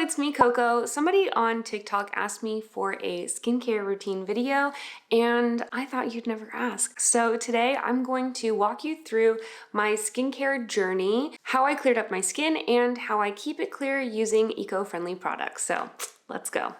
it's me, Coco. Somebody on TikTok asked me for a skincare routine video, and I thought you'd never ask. So today I'm going to walk you through my skincare journey, how I cleared up my skin, and how I keep it clear using eco-friendly products. So let's go.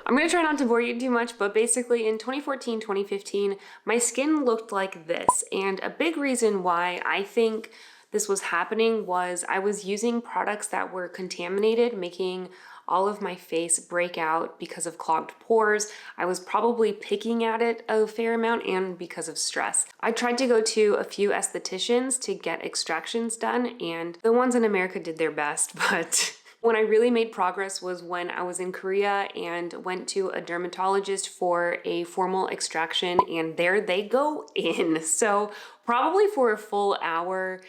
I'm gonna try not to bore you too much, but basically in 2014, 2015, my skin looked like this. And a big reason why I think this was happening was I was using products that were contaminated, making all of my face break out because of clogged pores. I was probably picking at it a fair amount and because of stress. I tried to go to a few estheticians to get extractions done, and the ones in America did their best, but when I really made progress was when I was in Korea and went to a dermatologist for a formal extraction, and there they go in. So probably for a full hour.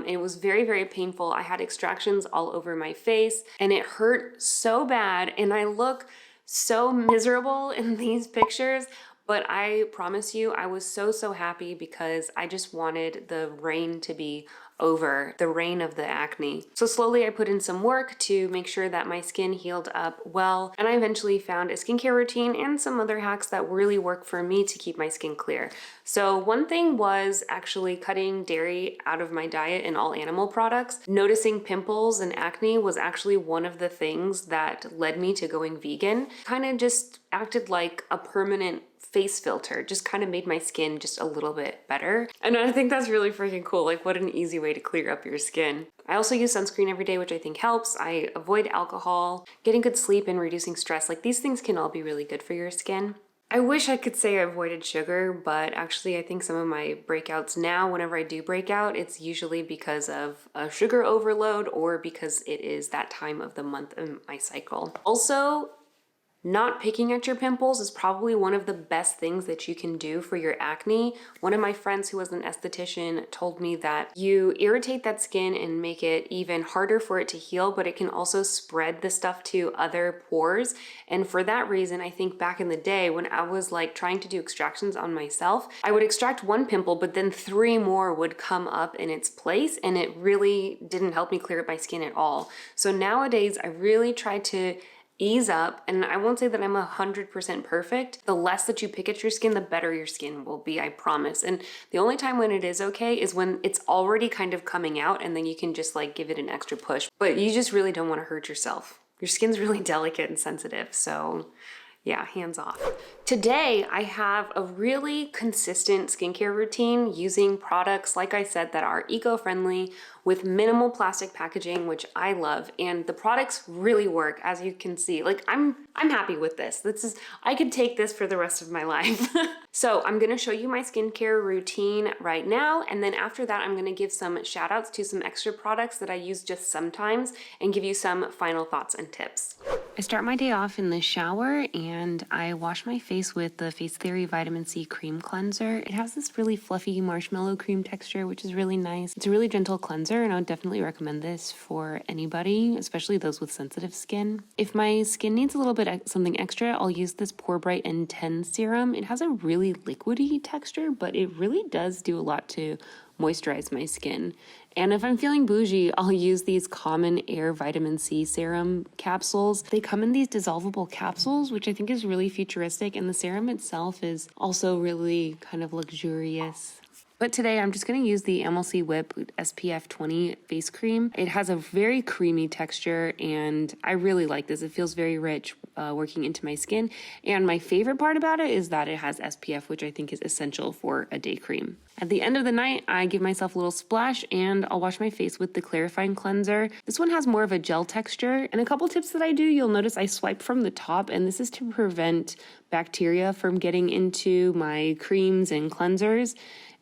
It was very, very painful. I had extractions all over my face and it hurt so bad, and I look so miserable in these pictures. But I promise you, I was so happy because I just wanted the reign to be over, the reign of the acne. So slowly I put in some work to make sure that my skin healed up well, and I eventually found a skincare routine and some other hacks that really work for me to keep my skin clear. So one thing was actually cutting dairy out of my diet and all animal products. Noticing pimples and acne was actually one of the things that led me to going vegan. Kind of just acted like a permanent face filter, just kind of made my skin just a little bit better. And I think that's really freaking cool. Like, what an easy way to clear up your skin. I also use sunscreen every day, which I think helps. I avoid alcohol, getting good sleep, and reducing stress. Like, these things can all be really good for your skin. I wish I could say I avoided sugar, but actually I think some of my breakouts now, whenever I do break out, it's usually because of a sugar overload or because it is that time of the month in my cycle. Also, not picking at your pimples is probably one of the best things that you can do for your acne. One of my friends who was an esthetician told me that you irritate that skin and make it even harder for it to heal, but it can also spread the stuff to other pores. And for that reason, I think back in the day when I was like trying to do extractions on myself, I would extract one pimple, but then 3 more would come up in its place, and it really didn't help me clear up my skin at all. So nowadays, I really try to ease up, and I won't say that I'm 100% perfect. The less that you pick at your skin, the better your skin will be, I promise. And the only time when it is okay is when it's already kind of coming out, and then you can just like give it an extra push. But you just really don't want to hurt yourself. Your skin's really delicate and sensitive, so yeah, hands off. Today, I have a really consistent skincare routine using products, like I said, that are eco-friendly with minimal plastic packaging, which I love. And the products really work, as you can see. Like, I'm happy with this. I could take this for the rest of my life. So I'm gonna show you my skincare routine right now. And then after that, I'm gonna give some shout outs to some extra products that I use just sometimes and give you some final thoughts and tips. I start my day off in the shower and I wash my face with the Facetheory Vitamin C Cream Cleanser. It has this really fluffy marshmallow cream texture, which is really nice. It's a really gentle cleanser, and I would definitely recommend this for anybody, especially those with sensitive skin. If my skin needs a little bit something extra, I'll use this Porebright N10 serum. It has a really liquidy texture, but it really does do a lot to moisturize my skin. And if I'm feeling bougie, I'll use these common Heir vitamin C serum capsules. They come in these dissolvable capsules, which I think is really futuristic, and the serum itself is also really kind of luxurious. But today I'm just going to use the Amil-C Whip SPF 20 face cream. It has a very creamy texture, and I really like this. It feels very rich working into my skin. And my favorite part about it is that it has SPF, which I think is essential for a day cream. At the end of the night, I give myself a little splash and I'll wash my face with the clarifying cleanser. This one has more of a gel texture. And a couple tips that I do, you'll notice I swipe from the top, and this is to prevent bacteria from getting into my creams and cleansers.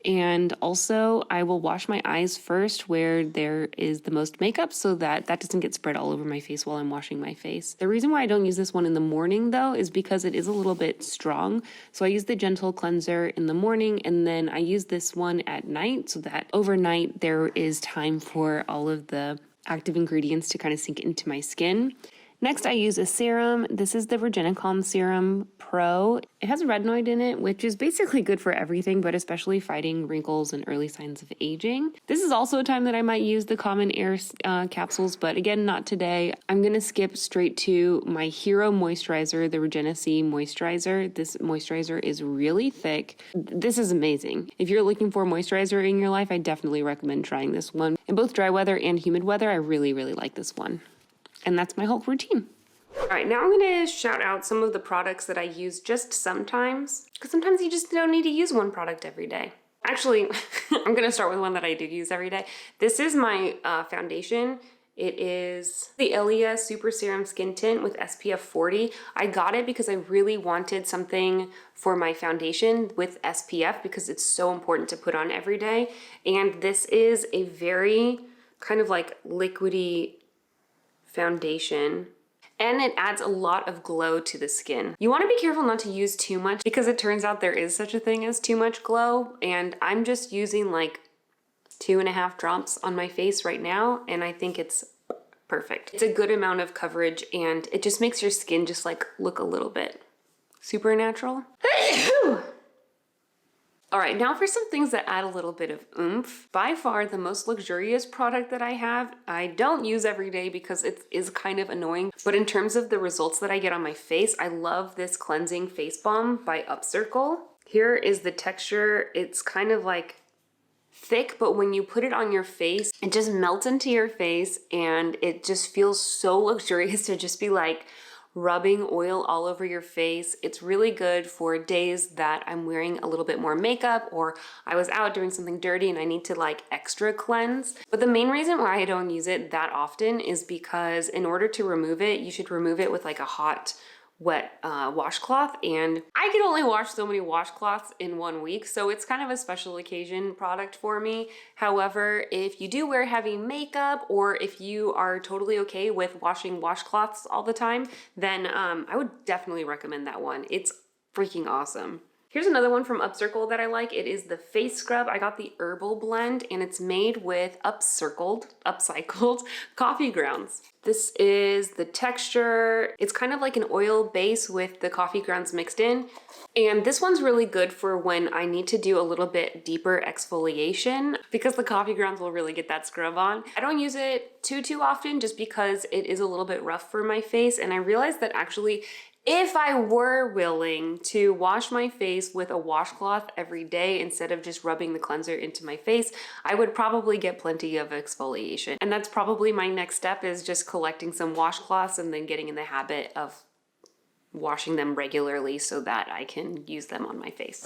And also, I will wash my eyes first where there is the most makeup so that that doesn't get spread all over my face while I'm washing my face. The reason why I don't use this one in the morning, though, is because it is a little bit strong. So I use the gentle cleanser in the morning, and then I use this one at night so that overnight there is time for all of the active ingredients to kind of sink into my skin. Next, I use a serum. This is the Regenacalm Serum Pro. It has retinoid in it, which is basically good for everything, but especially fighting wrinkles and early signs of aging. This is also a time that I might use the common Heir capsules, but again, not today. I'm gonna skip straight to my hero moisturizer, the Regena-C moisturizer. This moisturizer is really thick. This is amazing. If you're looking for moisturizer in your life, I definitely recommend trying this one. In both dry weather and humid weather, I really, really like this one. And that's my whole routine. All right, now I'm gonna shout out some of the products that I use just sometimes, because sometimes you just don't need to use one product every day. Actually, I'm gonna start with one that I do use every day. This is my foundation. It is the Ilia Superserum Skin Tint with SPF 40. I got it because I really wanted something for my foundation with SPF because it's so important to put on every day. And this is a very kind of like liquidy foundation, and it adds a lot of glow to the skin. You want to be careful not to use too much because it turns out there is such a thing as too much glow, and I'm just using like 2.5 drops on my face right now, and I think it's perfect. It's a good amount of coverage, and it just makes your skin just like look a little bit supernatural. All right, now for some things that add a little bit of oomph. By far the most luxurious product that I have, I don't use every day because it is kind of annoying, but in terms of the results that I get on my face, I love this cleansing face balm by UpCircle. Here is the texture. It's kind of like thick, but when you put it on your face, it just melts into your face and it just feels so luxurious to just be like rubbing oil all over your face. It's really good for days that I'm wearing a little bit more makeup or I was out doing something dirty and I need to like extra cleanse. But the main reason why I don't use it that often is because in order to remove it, you should remove it with like a hot wet washcloth, and I can only wash so many washcloths in 1 week, so it's kind of a special occasion product for me. However, if you do wear heavy makeup or if you are totally okay with washing washcloths all the time, then I would definitely recommend that one. It's freaking awesome. Here's another one from UpCircle that I like. It is the face scrub. I got the Herbal blend and it's made with upcycled coffee grounds. This is the texture. It's kind of like an oil base with the coffee grounds mixed in. And this one's really good for when I need to do a little bit deeper exfoliation because the coffee grounds will really get that scrub on. I don't use it too often just because it is a little bit rough for my face, and I realized that actually if I were willing to wash my face with a washcloth every day instead of just rubbing the cleanser into my face, I would probably get plenty of exfoliation. And that's probably my next step, is just collecting some washcloths and then getting in the habit of washing them regularly so that I can use them on my face.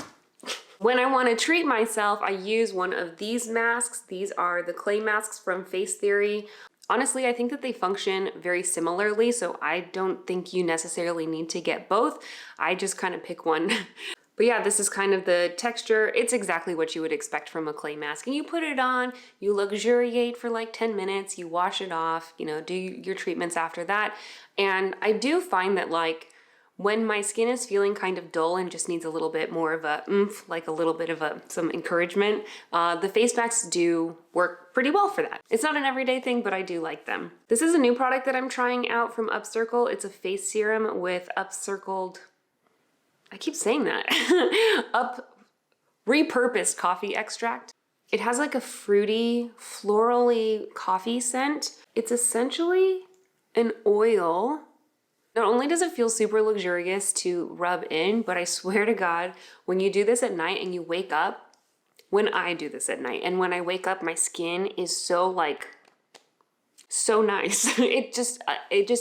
When I want to treat myself, I use one of these masks. These are the clay masks from Facetheory. Honestly, I think that they function very similarly, so I don't think you necessarily need to get both. I just kind of pick one. But yeah, this is kind of the texture. It's exactly what you would expect from a clay mask. And you put it on, you luxuriate for like 10 minutes, you wash it off, you know, do your treatments after that. And I do find that like when my skin is feeling kind of dull and just needs a little bit more of a oomph, like a little bit of some encouragement, the face masks do work pretty well for that. It's not an everyday thing, but I do like them. This is a new product that I'm trying out from UpCircle. It's a face serum with upcircled, I keep saying that, repurposed coffee extract. It has like a fruity, florally coffee scent. It's essentially an oil. Not only does it feel super luxurious to rub in, but I swear to God, when you do this at night and you wake up, when I do this at night, and when I wake up, my skin is so like, so nice. It just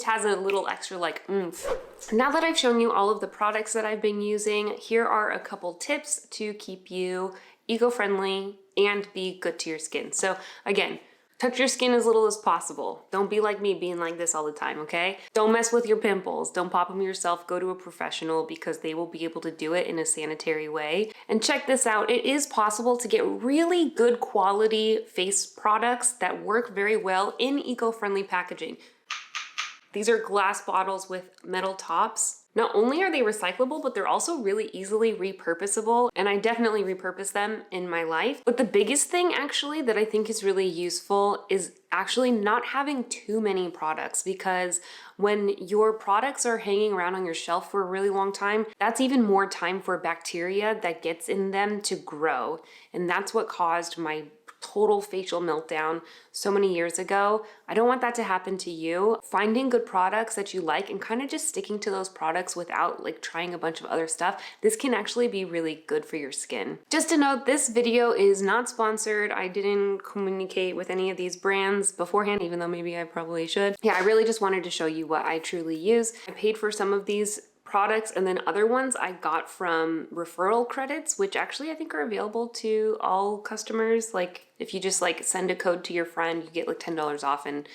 has a little extra like oomph. Now that I've shown you all of the products that I've been using, here are a couple tips to keep you eco-friendly and be good to your skin. So again, touch your skin as little as possible. Don't be like me being like this all the time, okay? Don't mess with your pimples. Don't pop them yourself. Go to a professional because they will be able to do it in a sanitary way. And check this out. It is possible to get really good quality face products that work very well in eco-friendly packaging. These are glass bottles with metal tops. Not only are they recyclable, but they're also really easily repurposable, and I definitely repurpose them in my life. But the biggest thing actually that I think is really useful is actually not having too many products, because when your products are hanging around on your shelf for a really long time, that's even more time for bacteria that gets in them to grow. And that's what caused my total facial meltdown so many years ago. I don't want that to happen to you. Finding good products that you like and kind of just sticking to those products without like trying a bunch of other stuff, this can actually be really good for your skin. Just to note, this video is not sponsored. I didn't communicate with any of these brands beforehand, even though maybe I probably should. Yeah, I really just wanted to show you what I truly use. I paid for some of these products, and then other ones I got from referral credits, which actually I think are available to all customers. Like if you just like send a code to your friend, you get like $10 off, and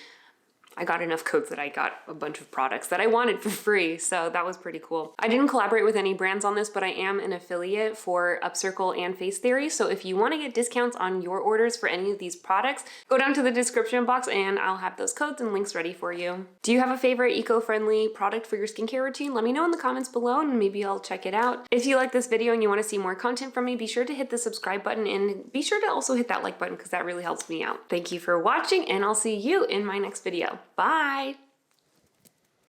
I got enough codes that I got a bunch of products that I wanted for free, so that was pretty cool. I didn't collaborate with any brands on this, but I am an affiliate for UpCircle and Facetheory, so if you want to get discounts on your orders for any of these products, go down to the description box and I'll have those codes and links ready for you. Do you have a favorite eco-friendly product for your skincare routine? Let me know in the comments below and maybe I'll check it out. If you like this video and you want to see more content from me, be sure to hit the subscribe button and be sure to also hit that like button because that really helps me out. Thank you for watching, and I'll see you in my next video. Bye!